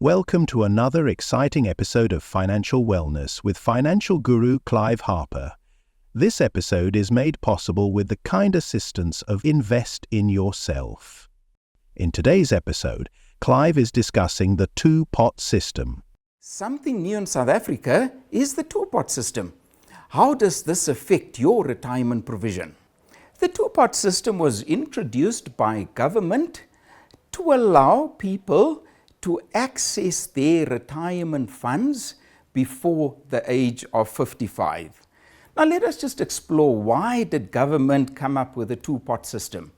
Welcome to another exciting episode of Financial Wellness with financial guru Clive Harper. This episode is made possible with the kind assistance of Invest in Yourself. In today's episode, Clive is discussing the two-pot system. Something new in South Africa is the two-pot system. How does this affect your retirement provision? The two-pot system was introduced by government to allow people to access their retirement funds before the age of 55. Now let us just explore, why did government come up with a two-pot system?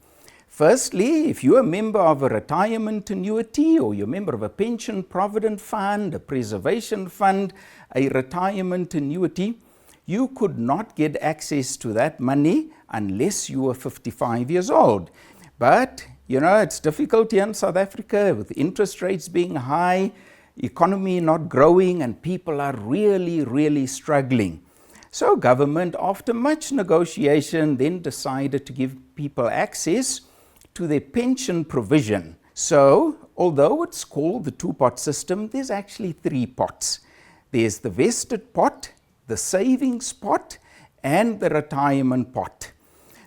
Firstly, if you're a member of a retirement annuity, or you're a member of a pension provident fund, a preservation fund, a retirement annuity, you could not get access to that money unless you were 55 years old. But it's difficult here in South Africa with interest rates being high, economy not growing, and people are really struggling. So government, after much negotiation, then decided to give people access to their pension provision. So, although it's called the two-pot system, there's actually three pots. There's the vested pot, the savings pot, and the retirement pot.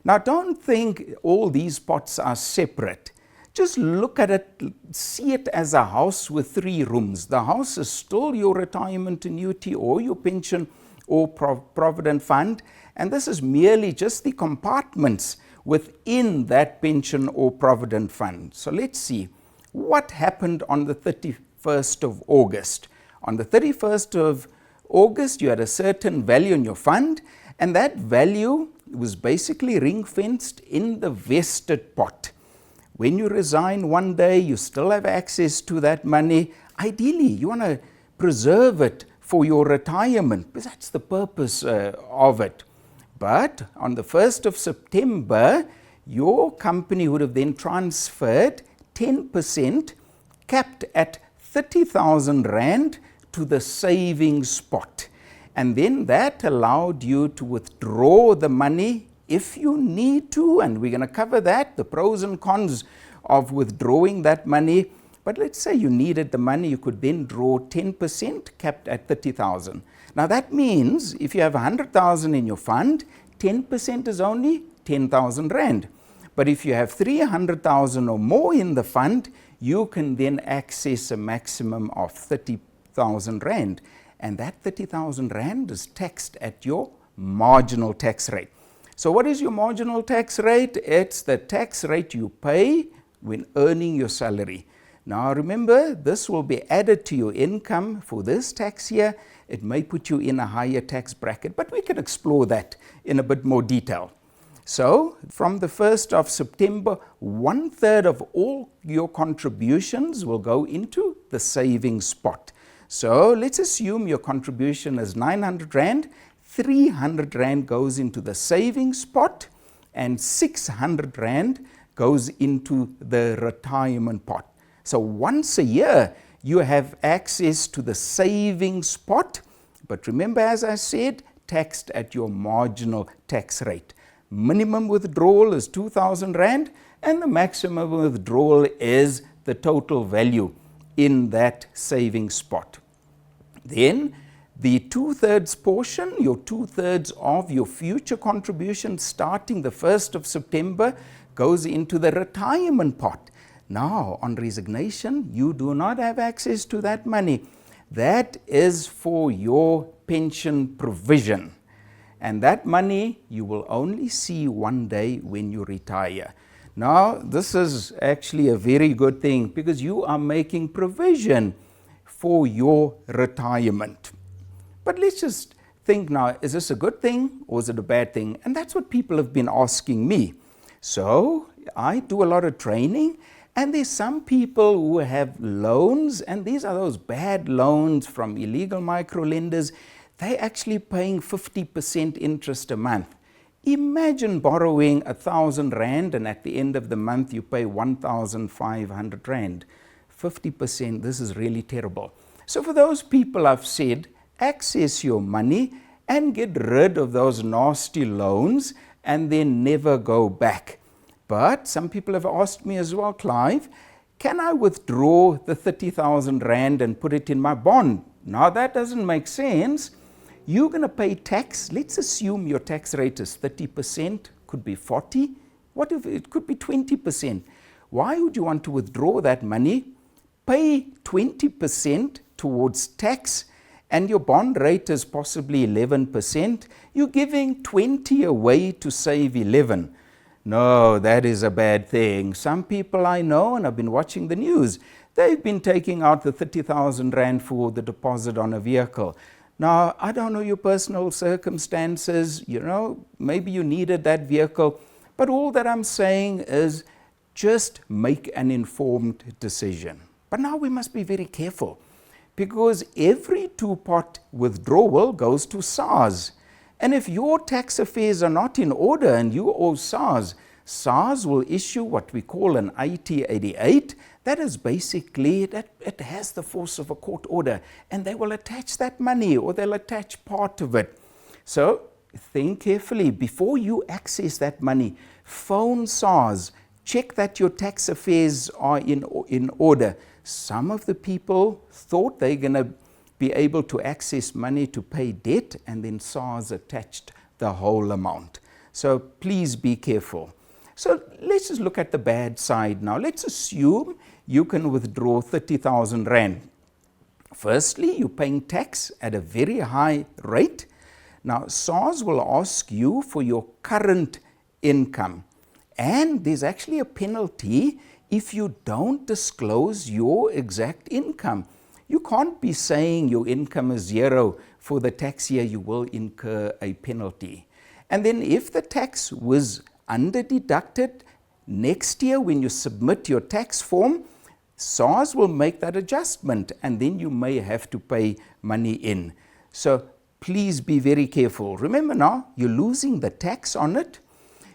Now, don't think all these pots are separate. Just look at it, see it as a house with three rooms. The house is still your retirement annuity or your pension or provident fund, and this is merely just the compartments within that pension or provident fund. So let's see what happened on the 31st of August. On the 31st of August, you had a certain value in your fund, and that value was basically ring-fenced in the vested pot. When you resign one day, you still have access to that money. Ideally, you want to preserve it for your retirement, because that's the purpose of it. But on the 1st of September, your company would have then transferred 10%, capped at 30,000 Rand, to the savings pot. And then that allowed you to withdraw the money if you need to, and we're going to cover that, the pros and cons of withdrawing that money. But let's say you needed the money, you could then draw 10%, capped at 30,000. Now that means if you have 100,000 in your fund, 10% is only 10,000 Rand. But if you have 300,000 or more in the fund, you can then access a maximum of 30,000 Rand. And that 30,000 Rand is taxed at your marginal tax rate. So what is your marginal tax rate? It's the tax rate you pay when earning your salary. Now remember, this will be added to your income for this tax year. It may put you in a higher tax bracket, but we can explore that in a bit more detail. So from the 1st of September, 1/3 of all your contributions will go into the savings pot. So let's assume your contribution is 900 Rand, 300 Rand goes into the savings pot, and 600 Rand goes into the retirement pot. So once a year, you have access to the savings pot, but remember, as I said, taxed at your marginal tax rate. Minimum withdrawal is 2,000 Rand, and the maximum withdrawal is the total value in that savings pot. Then the 2/3 portion, your 2/3 of your future contribution starting the 1st of September, goes into the retirement pot. Now, on resignation, you do not have access to that money. That is for your pension provision. And that money you will only see one day when you retire. Now, this is actually a very good thing, because you are making provision for your retirement. But let's just think now, is this a good thing or is it a bad thing? And that's what people have been asking me. So I do a lot of training, and there's some people who have loans, and these are those bad loans from illegal microlenders. They're actually paying 50% interest a month. Imagine borrowing 1,000 Rand, and at the end of the month you pay 1,500 Rand. 50%, this is really terrible. So for those people, I've said, access your money and get rid of those nasty loans and then never go back. But some people have asked me as well, Clive, Can I withdraw the 30,000 Rand and put it in my bond? Now that doesn't make sense. You're going to pay tax. Let's assume your tax rate is 30%, could be 40. What if it could be 20%? Why would you want to withdraw that money, pay 20% towards tax, and your bond rate is possibly 11%? You're giving 20 away to save 11. No, that is a bad thing. Some people I know, and I've been watching the news, they've been taking out the 30,000 Rand for the deposit on a vehicle. Now, I don't know your personal circumstances, maybe you needed that vehicle, but all that I'm saying is just make an informed decision. But now we must be very careful, because every two-pot withdrawal goes to SARS. And if your tax affairs are not in order and you owe SARS, SARS will issue what we call an IT-88. That is basically, it has the force of a court order, and they will attach that money, or they'll attach part of it. So think carefully. Before you access that money, phone SARS, check that your tax affairs are in order. Some of the people thought they're going to be able to access money to pay debt, and then SARS attached the whole amount. So please be careful. So let's just look at the bad side now. Let's assume you can withdraw 30,000 Rand. Firstly, you're paying tax at a very high rate. Now, SARS will ask you for your current income. And there's actually a penalty if you don't disclose your exact income. You can't be saying your income is 0 for the tax year. You will incur a penalty. And then if the tax was under-deducted, next year when you submit your tax form, SARS will make that adjustment, and then you may have to pay money in. So please be very careful. Remember now, you're losing the tax on it.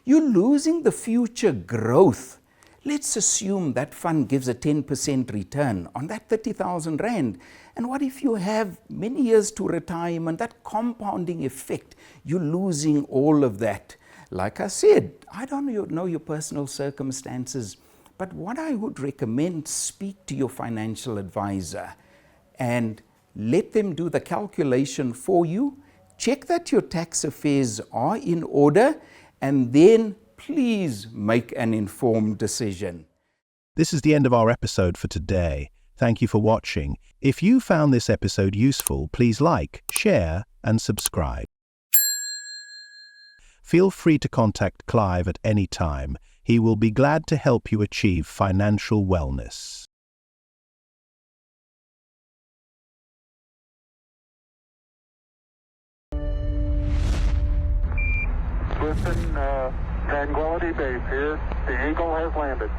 You're losing the future growth. Let's assume that fund gives a 10% return on that 30,000 Rand. And what if you have many years to retirement, that compounding effect, you're losing all of that. Like I said, I don't know your personal circumstances, but what I would recommend, speak to your financial advisor and let them do the calculation for you. Check that your tax affairs are in order, and then please make an informed decision. This is the end of our episode for today. Thank you for watching. If you found this episode useful, please like, share, and subscribe. Feel free to contact Clive at any time. He will be glad to help you achieve financial wellness. Houston, Tranquility Base here. The Eagle has landed.